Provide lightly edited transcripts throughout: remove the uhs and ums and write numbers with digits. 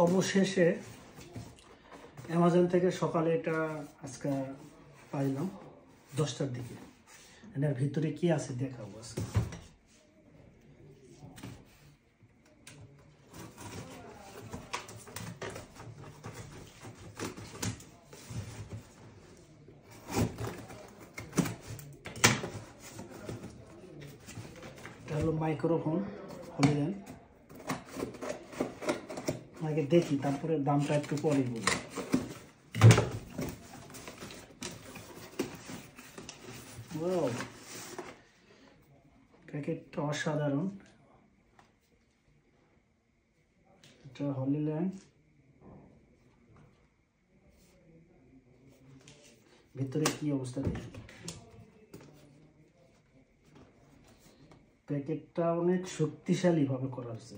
অবশেষে অ্যামাজন থেকে সকালে এটা আজকে পাইলাম 10টার দিকে। এটার ভিতরে কি আছে দেখাবো আজকে। এটা হলো মাইক্রোফোন। খুলে দেন, আগে দেখি, তারপরে দামটা একটু পরে বলি। ওয়াও, প্যাকেটটা অসাধারণ। এটা হলিল্যান্ড, ভিতরে কি অবস্থা দেখি। প্যাকেটটা অনেক শক্তিশালী ভাবে করা হয়েছে।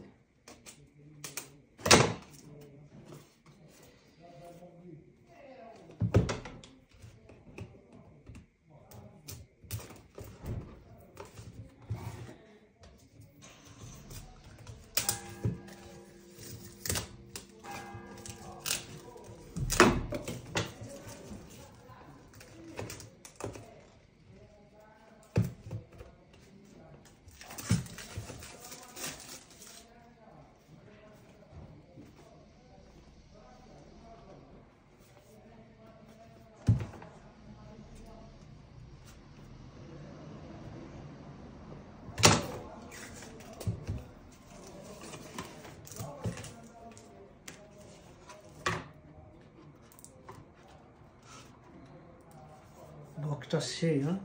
বক্সটা সেই, হ্যাঁ,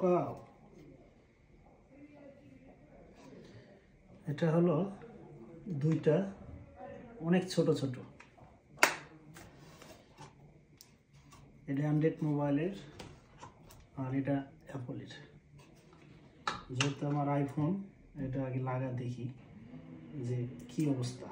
ওয়াও। এটা হলো দুইটা অনেক ছোট ছোট। এটা অ্যান্ড্রয়েড মোবাইলের আর এটা অ্যাপলের। যেহেতু আমার আইফোন, এটা আগে লাগা দেখি যে কি অবস্থা।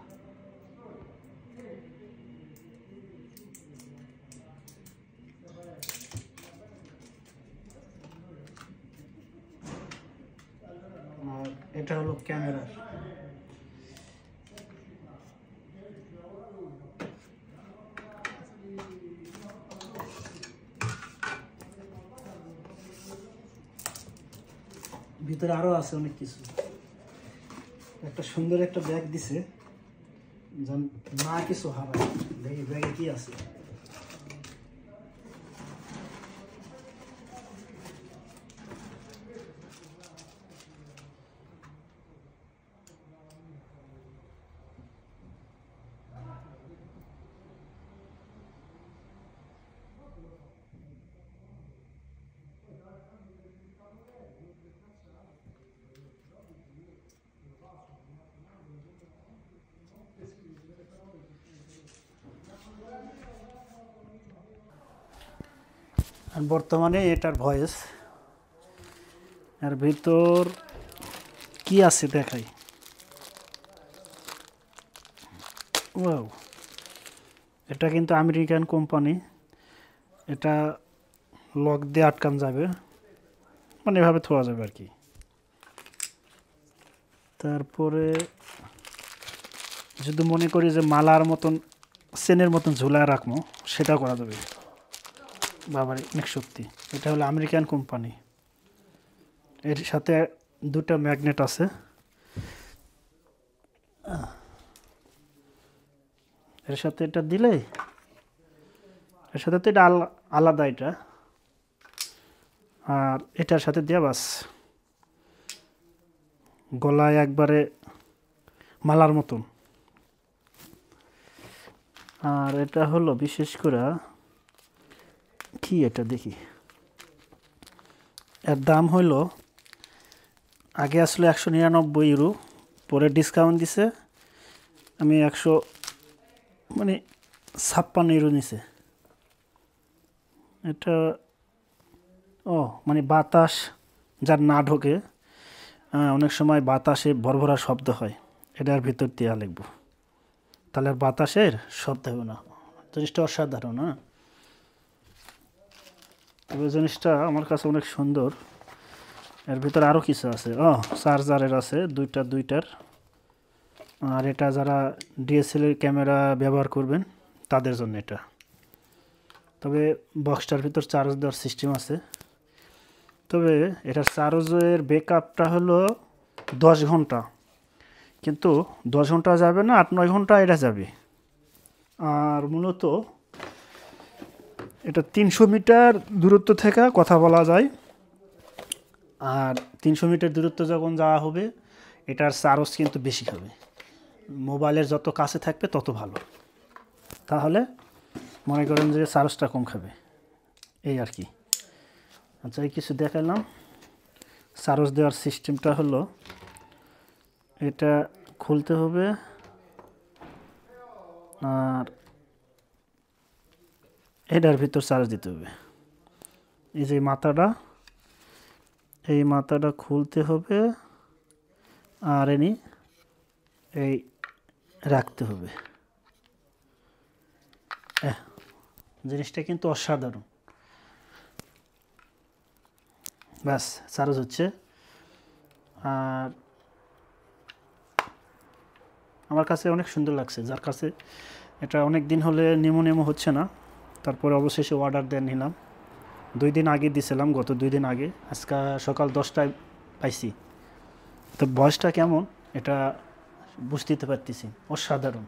আর এটা হলো ক্যামেরার। ভিতরে আরো আছে অনেক কিছু। একটা সুন্দর একটা ব্যাগ দিছে, যেন না কিছু হারায়। দেখি ব্যাগে কি আছে। আর বর্তমানে এটার ভয়েস, আর ভিতর কি আছে দেখাই। ওয়াও, এটা কিন্তু আমেরিকান কোম্পানি। এটা লক দিয়ে আটকান যাবে, মানে এভাবে থোয়া যাবে আর কি। তারপরে যদি মনে করি যে মালার মতন, চেনের মতন ঝুলায় রাখবো, সেটা করা যাবে। বাবার অনেক শক্তি। এটা হলো আমেরিকান কোম্পানি। এর সাথে দুটো ম্যাগনেট আছে। এর সাথে এটা দিলে, এর সাথে তো এটা আলাদা এটা, আর এটার সাথে দিয়া বাস গলায় একবারে মালার মতন। আর এটা হলো বিশেষ করে কি, এটা দেখি। এর দাম হইল আগে আসলে 199 ইউরো, পরে ডিসকাউন্ট দিছে আমি 56 ইউরো নিছে। এটা মানে বাতাস যার না ঢোকে হ্যাঁ, অনেক সময় বাতাসে ভরভরা শব্দ হয়, এটার ভিতর দিয়ে লিখবো, তাহলে আর বাতাসের শব্দ হবে না। জিনিসটা অসাধারণ। হ্যাঁ, তবে জিনিসটা আমার কাছে অনেক সুন্দর। এর ভিতরে আরও কিছু আছে, চার্জারের আছে দুইটার। আর এটা যারা ডিএসএলআর ক্যামেরা ব্যবহার করবেন তাদের জন্য এটা। তবে বক্সটার ভিতর চার্জ দেওয়ার সিস্টেম আছে। তবে এটার চার্জের ব্যাকআপটা হলো 10 ঘন্টা, কিন্তু 10 ঘন্টা যাবে না, 8-9 ঘন্টা এটা যাবে। আর মূলত এটা 300 মিটার দূরত্ব থেকে কথা বলা যায়। আর 300 মিটার দূরত্ব যখন যাওয়া হবে এটার চার্জ কিন্তু বেশি খাবে। মোবাইলের যত কাছে থাকবে তত ভালো, তাহলে মনে করেন যে চার্জটা কম খাবে, এই আর কি। আচ্ছা, এই কিছু দেখালাম। চার্জ দেওয়ার সিস্টেমটা হলো এটা খুলতে হবে, আর এটার ভিতর চার্জ দিতে হবে। এই যে এই মাথাটা খুলতে হবে, আর এই রাখতে হবে। জিনিসটা কিন্তু অসাধারণ। ব্যাস, চার্জ হচ্ছে। আর আমার কাছে অনেক সুন্দর লাগছে, যার কাছে এটা অনেক দিন হলে নেমো হচ্ছে না, তারপরে অবশেষে অর্ডার দিয়ে নিলাম। 2 দিন আগে দিয়েছিলাম, গত 2 দিন আগে। আজকে সকাল 10টায় পাইছি। তো বয়সটা কেমন এটা বুঝতে পারতেছি, অসাধারণ।